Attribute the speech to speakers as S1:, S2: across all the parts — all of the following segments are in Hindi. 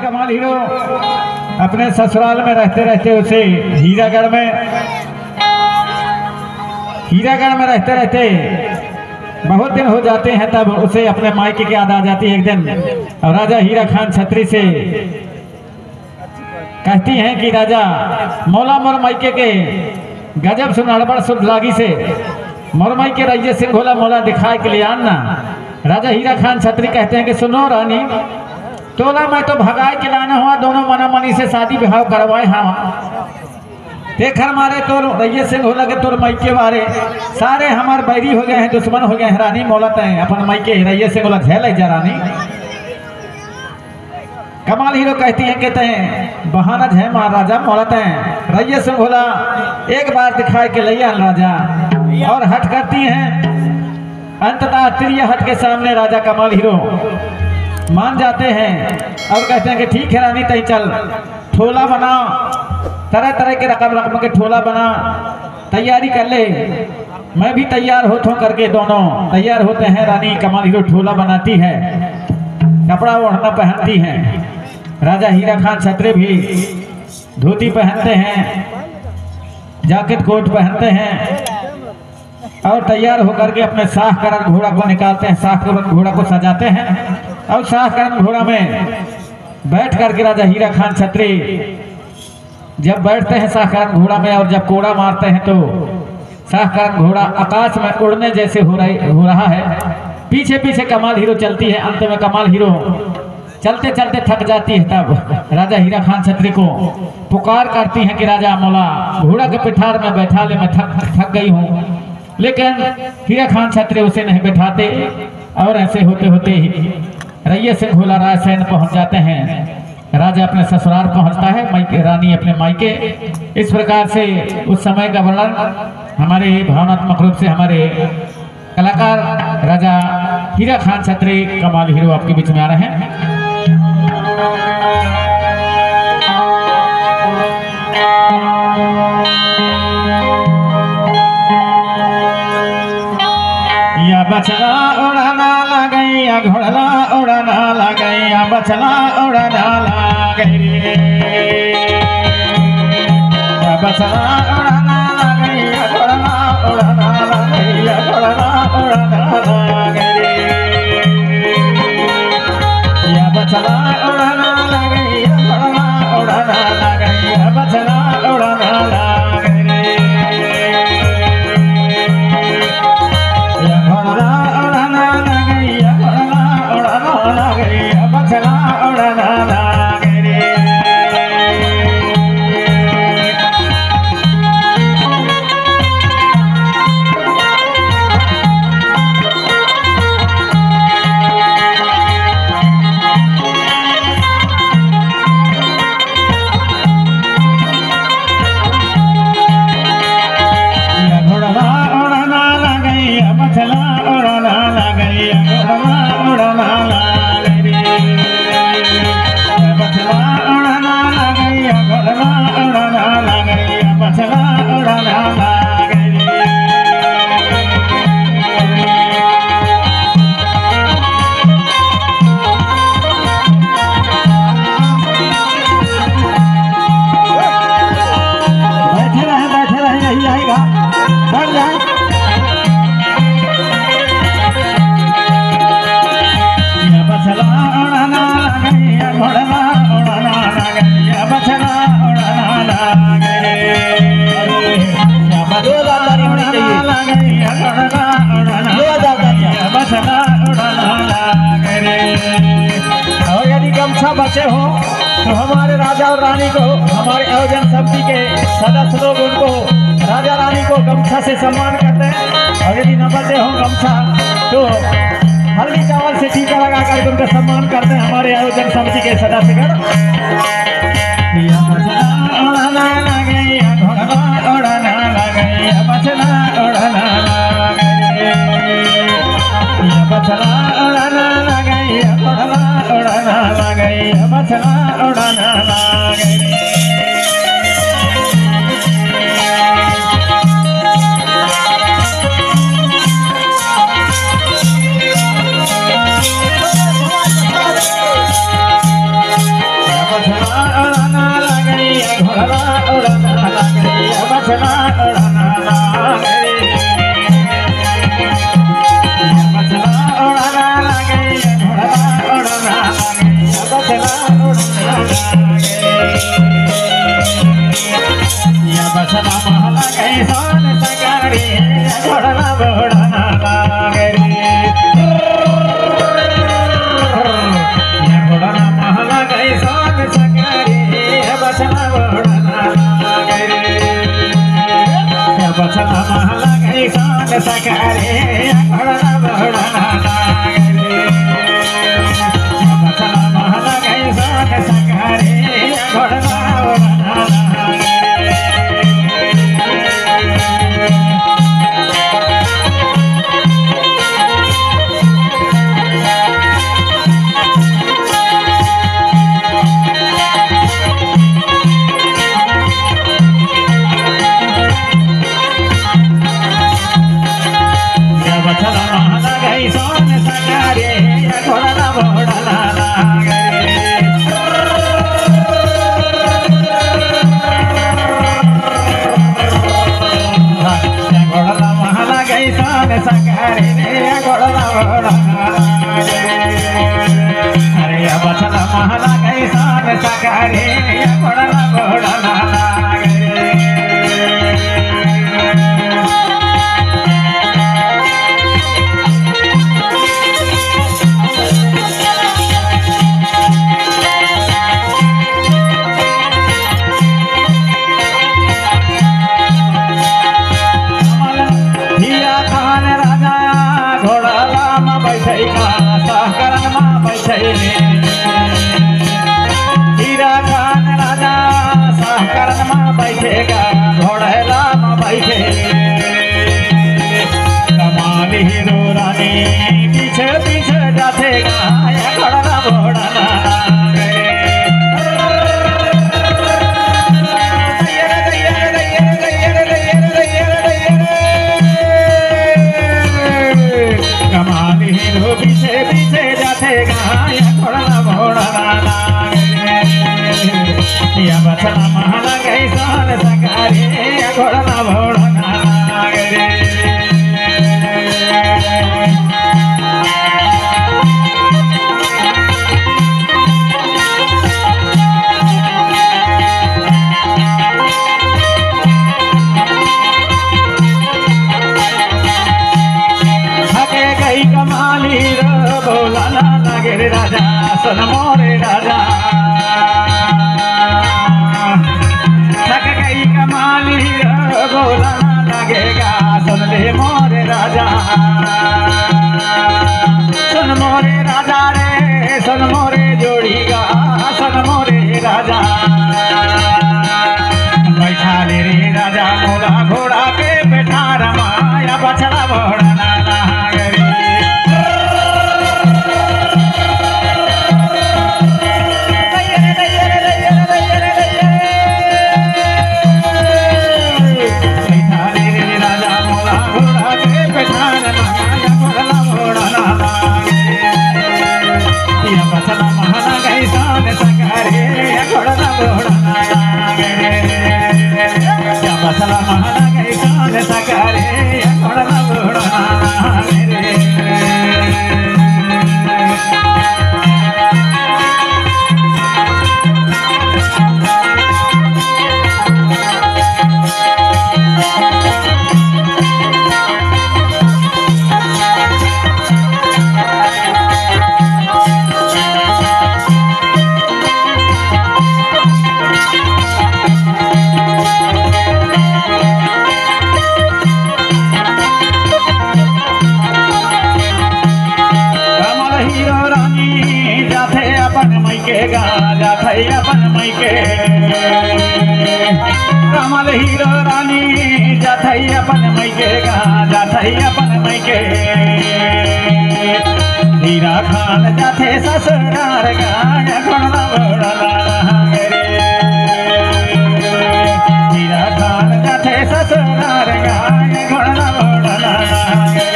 S1: कमाल हीरो अपने ससुराल में रहते रहते उसे हीरागढ़ में रहते रहते बहुत दिन हो जाते हैं, तब उसे अपने मायके की याद आ जाती है एक दिन। और राजा हीरा खान छत्री से कहती हैं कि राजा मौला मोर मायके के गजब सुन हड़बड़ सुन लागी से मोर मायके रैये सिंह होला मौला दिखाए के लिए आना। राजा हीरा खान छत्री कहते हैं कि सुनो रानी, तोला मैं तो भगाए के लाना हुआ, दोनों मना मनी से शादी विवाह करवाए हाँ देखर मारे तो रैये सिंह हो लगे तोर मायके वारे सारे हमारे बैरी हो गए हैं, दुश्मन हो गए हैं रानी। मौलत है अपन मायके रैये सिंह होला झेल जा रानी। कमाल हीरो कहती हैं कहते हैं बहाना झे मार राजा मौलत है रैये सिंह होला एक बार दिखाए के लिया राजा। और हट करती हैं, अंततः त्रिय हट के सामने राजा कमाल हीरो मान जाते हैं और कहते हैं कि ठीक है रानी तई चल ठोला बना, तरह तरह के रकम के ठोला बना, तैयारी कर ले। मैं भी तैयार होता हूँ करके दोनों तैयार होते हैं। रानी कमाल हीरो ठोला बनाती है, कपड़ा ओढ़ना पहनती हैं। राजा हीरा खान छत्री भी धोती पहनते हैं, जैकेट कोट पहनते हैं और तैयार होकर के अपने शाह करण घोड़ा को निकालते हैं, शाह करण घोड़ा को सजाते हैं और शाह करण घोड़ा में बैठ करके राजा हीरा खान छत्री जब बैठते हैं शाह करण घोड़ा में और जब कोड़ा मारते हैं तो शाह करण घोड़ा आकाश में उड़ने जैसे हो रहा है। पीछे पीछे कमाल हीरो चलती है। अंत में कमाल हीरो चलते चलते थक जाती है, तब राजा हीरा खान छत्री को पुकार करती हैं कि राजा मौला घोड़ा के पिठार में बैठा ले, मैं थक गई हूँ। लेकिन हीरा खान छत्री उसे नहीं बैठाते और ऐसे होते होते ही रैये सिंह होला रायसेन पहुंच जाते हैं। राजा अपने ससुराल पहुंचता है, मायके रानी अपने मायके। इस प्रकार से उस समय का वर्णन हमारे भावनात्मक रूप से हमारे कलाकार राजा हीरा खान छत्री कमाल हीरो आपके बीच में आ रहे हैं। या बचला उड़ाना लगैया घोड़ला उड़ाना लगैया बचला उड़ाना लगै या बचला उड़ाना लगैया घोड़ला उड़ाना लगैया घोड़ला उड़ाना लगै या बचला उड़ाना लगैया घोड़ला उड़ाना लगैया बचला उड़ाना लगै बचला उड़ाना लगै घोड़ला उड़ाना लगै बचला उड़ाना लगै घोड़ला उड़ाना लगै बचला उड़ाना लगै घोड़ला उड़ाना लगै बचला उड़ाना लगै बैठे रहे नहीं आएगा बढ़ जाए। बचला उड़ाना लगै घोड़ला उड़ाना लगै बचला उड़ाना लगै बचला उड़ाना लगै घोड़ला उड़ाना लगै बचला उड़ाना लगै। और यदि गमछा बचे हो तो हमारे राजा और रानी को, हमारे आयोजन समिति के सदस्य लोग उनको राजा रानी को गमछा से सम्मान करते हैं। और यदि न बचे हो गमछा तो हल्दी चावल से टीका लगा कर उनका सम्मान करते हैं हमारे आयोजन समिति के सदस्यगण। बचला उड़ाना लगै घोड़ला उड़ाना लगै बचला उड़ाना लगै बचला उड़ाना लगै घोड़ला उड़ाना लगै बचला उड़ाना लगै। बचना उड़ाना लागे बचना उड़ाना लागे घोड़ा उड़ाना लागे बचना उड़ाना लागे या बचना महला गई सोन सगारी घोड़ा उड़ाना लागे या घोड़ा महला गई सोन सगारी बचना उड़ाना लागे या बचना महला गई सोन सगारी घोड़ा उड़ाना लागे या बचना महला गई सोन सगारी घोड़ा उड़ाना लागे बचना महला गई सोन सगारे घोड़ा उड़ाना लागे घोड़ा महला गई सोन सगारे घोड़ा उड़ाना लागे अरे बचना महला गई सोन सगारे घोड़ा उड़ाना लागे हीरा खान राजा सहकरण में बैठेगा घोड़ेला में बैठे कमाल हीरो रानी पीछे पीछे जातेगा घोड़ा घोड़ा कमाल हीरो पीछे पीछे जातेगा घोड़ा घोड़ा या बचना महला गई सोन सगारे घोड़ा घोड़ा लागे थके गई कमाली बोला ना लागे रे राजा सुन मोरे राजा थक गई कमाली बोला ना लगेगा सुन ले मोरे राजा सुन मोरे राजा रे सुन मोरे जोड़ीगा सुन मोरे राजा बैठा ले रे राजा मोला घोड़ा पे बैठा रमाया बछड़ा घोड़ा ना लागे बचना महला गई सोन सगारे घोड़ा घोड़ा लागे बचना महला गई सोन सगारे घोड़ा घोड़ा लागे अपन मैके कमल हीरो रानी जाथई अपन मैके जाथई अपन मैके हीरा खान जाथे ससुरार गाय घोड़ा घोड़ा लागे हीरा खान जाथे ससुरार गाय घोड़ा घोड़ा लागे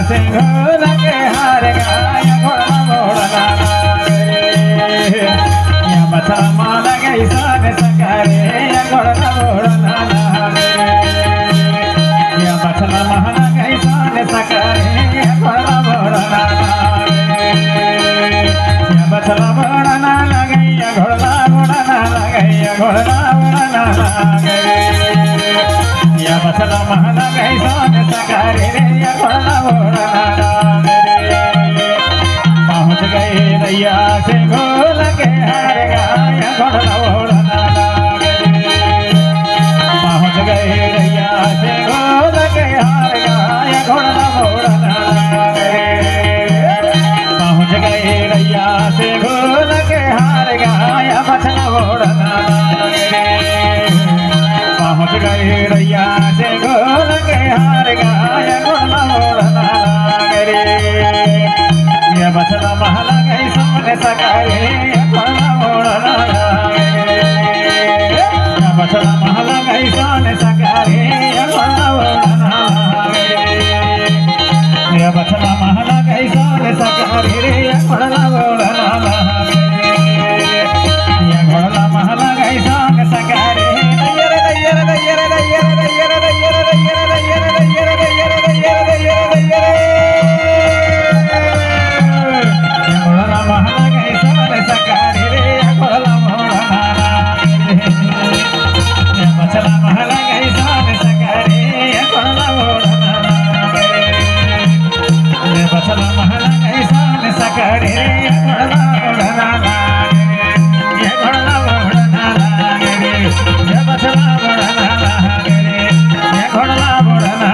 S1: सिंह लगे हार गाय घोड़ा मोड़ना या बछड़ा माला गई सान सकारे या घोड़ा मोड़ना या बछड़ा माला गई सान सकारे या घोड़ा मोड़ना या बछड़ा मोड़ना लगे या घोड़ा मोड़ना लगे या घोड़ा मोड़ना लगे या बछड़ा माला गई सान सकारे या घोड़ा मोड़ना पहुँच गए रैया से घोल के हार गाया घोड़ा मोड़ना पहुँच गए रैया से घोल के हार गाया घोड़ा मोड़ना पहुँच गए रैया से घोल के हार गाया बछड़ा मोड़ना पहुँच गए रैया से घोल के हार गाया घोड़ा मोड़ना या बछड़ा महला गई सामने सकारे घोड़ा मोड़ना या बछड़ा महला गई सामने सकारे घोड़ा मोड़ना या बछड़ा महला गई सामने सकारे घोड़ा मोड़ना या घोड़ा महला गई सामने सकारे बछड़ा महला गई सान सकारे घोड़ा मोड़ना बछड़ा महला गई सान सकारे घोड़ा मोड़ना ये घोड़ा मोड़ना ये बछड़ा मोड़ना ये घोड़ा मोड़ना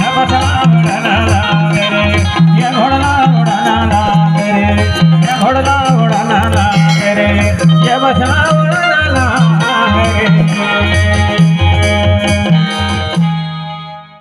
S1: ये बछड़ा मोड़ना ये घोड़ा मोड़ना ये घोड़ा मोड़ना ये बछड़ा